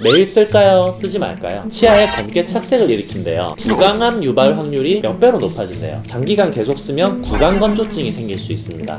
매일 쓸까요? 쓰지 말까요? 치아에 검게 착색을 일으킨대요. 구강암 유발 확률이 몇 배로 높아진대요. 장기간 계속 쓰면 구강건조증이 생길 수 있습니다.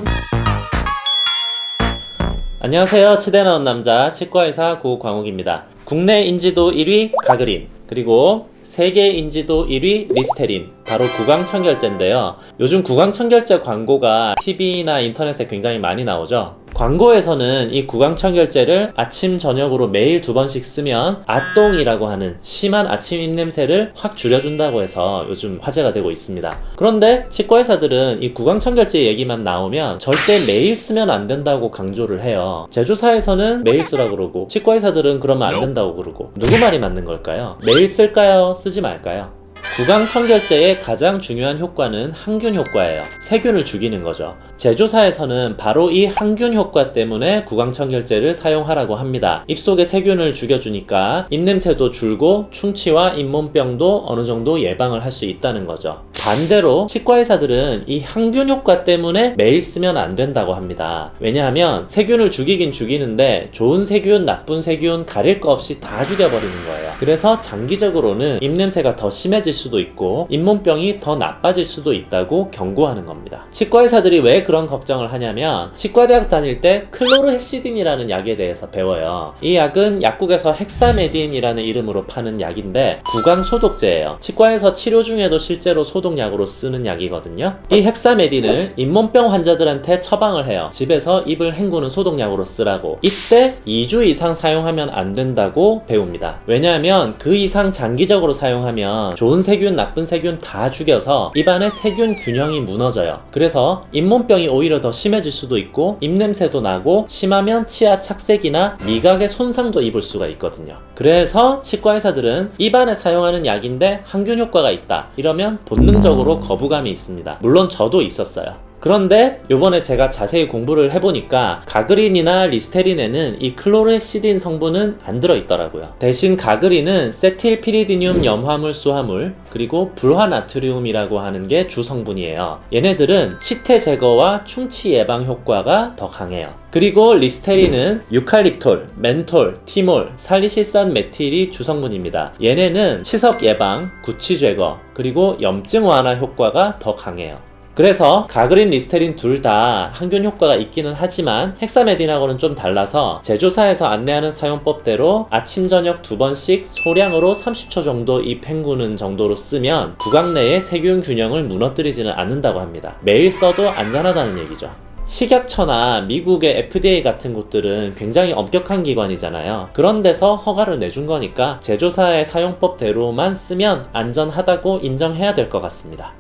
안녕하세요. 치대 나온 남자 치과의사 고광욱입니다. 국내 인지도 1위 가그린, 그리고 세계 인지도 1위 리스테린, 바로 구강청결제인데요. 요즘 구강청결제 광고가 TV나 인터넷에 굉장히 많이 나오죠. 광고에서는 이 구강청결제를 아침 저녁으로 매일 2번씩 쓰면 아똥이라고 하는 심한 아침 입냄새를 확 줄여준다고 해서 요즘 화제가 되고 있습니다. 그런데 치과의사들은 이 구강청결제 얘기만 나오면 절대 매일 쓰면 안 된다고 강조를 해요. 제조사에서는 매일 쓰라고 그러고 치과의사들은 그러면 안 된다고 그러고, 누구 말이 맞는 걸까요? 매일 쓸까요? 쓰지 말까요? 구강청결제의 가장 중요한 효과는 항균 효과예요. 세균을 죽이는 거죠. 제조사에서는 바로 이 항균 효과 때문에 구강청결제를 사용하라고 합니다. 입속의 세균을 죽여주니까 입냄새도 줄고 충치와 잇몸병도 어느 정도 예방을 할 수 있다는 거죠. 반대로 치과의사들은 이 항균 효과 때문에 매일 쓰면 안 된다고 합니다. 왜냐하면 세균을 죽이긴 죽이는데 좋은 세균, 나쁜 세균 가릴 거 없이 다 죽여버리는 거예요. 그래서 장기적으로는 입냄새가 더 심해질 수도 있고 잇몸병이 더 나빠질 수도 있다고 경고하는 겁니다. 치과의사들이 왜 그런 걱정을 하냐면, 치과대학 다닐 때 클로르헥시딘이라는 약에 대해서 배워요. 이 약은 약국에서 헥사메딘이라는 이름으로 파는 약인데 구강소독제예요. 치과에서 치료 중에도 실제로 소독약으로 쓰는 약이거든요. 이 헥사메딘을 잇몸병 환자들한테 처방을 해요. 집에서 입을 헹구는 소독약으로 쓰라고. 이때 2주 이상 사용하면 안 된다고 배웁니다. 왜냐하면 그 이상 장기적으로 사용하면 좋은 세균, 나쁜 세균 다 죽여서 입안의 세균 균형이 무너져요. 그래서 잇몸병이 오히려 더 심해질 수도 있고 입냄새도 나고 심하면 치아 착색이나 미각의 손상도 입을 수가 있거든요. 그래서 치과의사들은 입안에 사용하는 약인데 항균 효과가 있다 이러면 본능적으로 거부감이 있습니다. 물론 저도 있었어요. 그런데 요번에 제가 자세히 공부를 해보니까 가그린이나 리스테린에는 이 클로르헥시딘 성분은 안 들어있더라고요. 대신 가그린은 세틸피리디늄 염화물 수화물, 그리고 불화나트륨이라고 하는 게 주 성분이에요. 얘네들은 치태 제거와 충치 예방 효과가 더 강해요. 그리고 리스테린은 유칼립톨, 멘톨, 티몰, 살리실산 메틸이 주성분입니다. 얘네는 치석 예방, 구취 제거, 그리고 염증 완화 효과가 더 강해요. 그래서 가그린, 리스테린 둘 다 항균 효과가 있기는 하지만 헥사메딘하고는 좀 달라서 제조사에서 안내하는 사용법대로 아침 저녁 2번씩 소량으로 30초 정도 입 헹구는 정도로 쓰면 구강 내의 세균 균형을 무너뜨리지는 않는다고 합니다. 매일 써도 안전하다는 얘기죠. 식약처나 미국의 FDA 같은 곳들은 굉장히 엄격한 기관이잖아요. 그런 데서 허가를 내준 거니까 제조사의 사용법대로만 쓰면 안전하다고 인정해야 될 것 같습니다.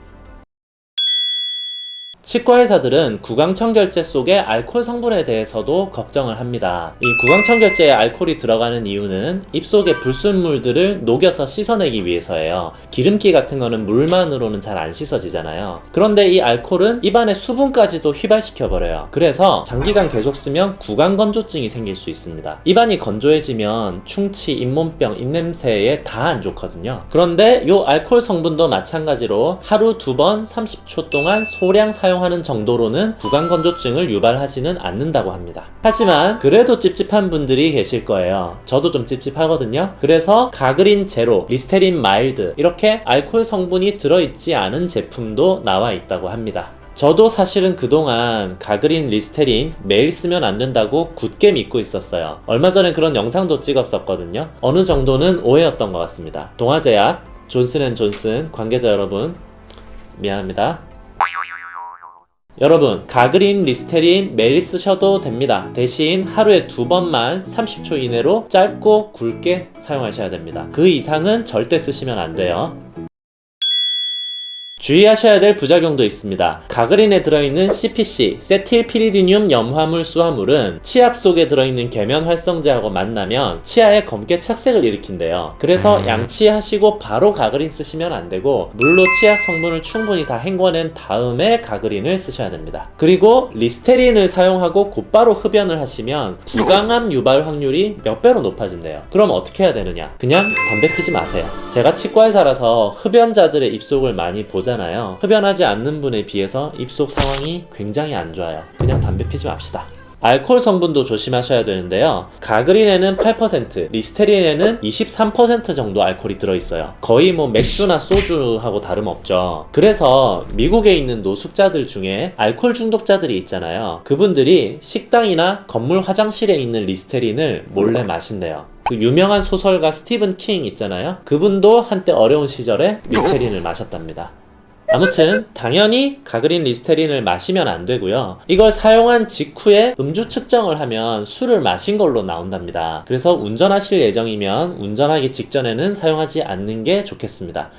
치과의사들은 구강청결제 속의 알코올 성분에 대해서도 걱정을 합니다. 이 구강청결제에 알코올이 들어가는 이유는 입속의 불순물들을 녹여서 씻어내기 위해서예요. 기름기 같은 거는 물만으로는 잘 안 씻어지잖아요. 그런데 이 알코올은 입안의 수분까지도 휘발시켜버려요. 그래서 장기간 계속 쓰면 구강건조증이 생길 수 있습니다. 입안이 건조해지면 충치, 잇몸병, 입냄새에 다 안 좋거든요. 그런데 이 알코올 성분도 마찬가지로 하루 2번 30초 동안 소량 사용하는 정도로는 구강건조증을 유발하지는 않는다고 합니다. 하지만 그래도 찝찝한 분들이 계실 거예요. 저도 좀 찝찝하거든요. 그래서 가그린 제로, 리스테린 마일드 이렇게 알코올 성분이 들어있지 않은 제품도 나와 있다고 합니다. 저도 사실은 그동안 가그린, 리스테린 매일 쓰면 안 된다고 굳게 믿고 있었어요. 얼마 전에 그런 영상도 찍었었거든요. 어느 정도는 오해였던 것 같습니다. 동아제약, 존슨앤존슨 관계자 여러분, 미안합니다. 여러분, 가그린, 리스테린 매일 쓰셔도 됩니다. 대신 하루에 2번만 30초 이내로 짧고 굵게 사용하셔야 됩니다. 그 이상은 절대 쓰시면 안 돼요. 주의하셔야 될 부작용도 있습니다. 가그린에 들어있는 CPC, 세틸피리디늄 염화물 수화물은 치약 속에 들어있는 계면 활성제하고 만나면 치아에 검게 착색을 일으킨대요. 그래서 양치하시고 바로 가그린 쓰시면 안 되고 물로 치약 성분을 충분히 다 헹궈낸 다음에 가그린을 쓰셔야 됩니다. 그리고 리스테린을 사용하고 곧바로 흡연을 하시면 구강암 유발 확률이 몇 배로 높아진대요. 그럼 어떻게 해야 되느냐? 그냥 담배 피지 마세요. 제가 치과의사라서 흡연자들의 입속을 많이 보잖아요. 흡연하지 않는 분에 비해서 입속 상황이 굉장히 안 좋아요. 그냥 담배 피지 맙시다. 알코올 성분도 조심하셔야 되는데요. 가그린에는 8%, 리스테린에는 23% 정도 알코올이 들어있어요. 거의 뭐 맥주나 소주하고 다름없죠. 그래서 미국에 있는 노숙자들 중에 알코올 중독자들이 있잖아요. 그분들이 식당이나 건물 화장실에 있는 리스테린을 몰래 마신대요. 그 유명한 소설가 스티븐 킹 있잖아요. 그분도 한때 어려운 시절에 리스테린을 마셨답니다. 아무튼 당연히 가그린 리스테린을 마시면 안 되고요. 이걸 사용한 직후에 음주 측정을 하면 술을 마신 걸로 나온답니다. 그래서 운전하실 예정이면 운전하기 직전에는 사용하지 않는 게 좋겠습니다.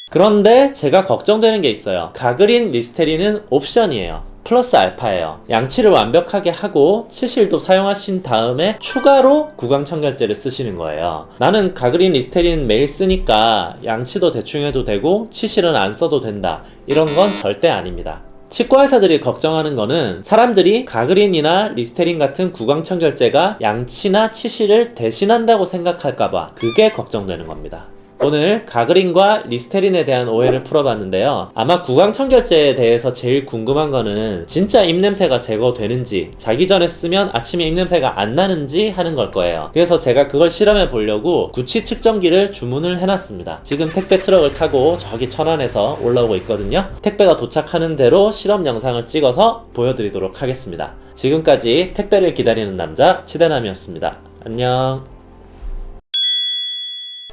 그런데 제가 걱정되는 게 있어요. 가그린 리스테린은 옵션이에요. 플러스 알파예요. 양치를 완벽하게 하고 치실도 사용하신 다음에 추가로 구강청결제를 쓰시는 거예요. 나는 가그린 리스테린 매일 쓰니까 양치도 대충 해도 되고 치실은 안 써도 된다. 이런 건 절대 아닙니다. 치과 의사들이 걱정하는 거는 사람들이 가그린이나 리스테린 같은 구강청결제가 양치나 치실을 대신한다고 생각할까봐 그게 걱정되는 겁니다. 오늘 가그린과 리스테린에 대한 오해를 풀어봤는데요. 아마 구강청결제에 대해서 제일 궁금한 거는 진짜 입냄새가 제거되는지, 자기 전에 쓰면 아침에 입냄새가 안 나는지 하는 걸 거예요. 그래서 제가 그걸 실험해 보려고 구취 측정기를 주문을 해놨습니다. 지금 택배 트럭을 타고 저기 천안에서 올라오고 있거든요. 택배가 도착하는 대로 실험 영상을 찍어서 보여드리도록 하겠습니다. 지금까지 택배를 기다리는 남자 치대남이었습니다. 안녕.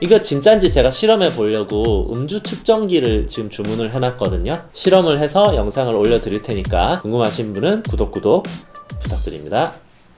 이거 진짠지 제가 실험해 보려고 음주 측정기를 지금 주문을 해놨거든요. 실험을 해서 영상을 올려드릴 테니까 궁금하신 분은 구독 부탁드립니다.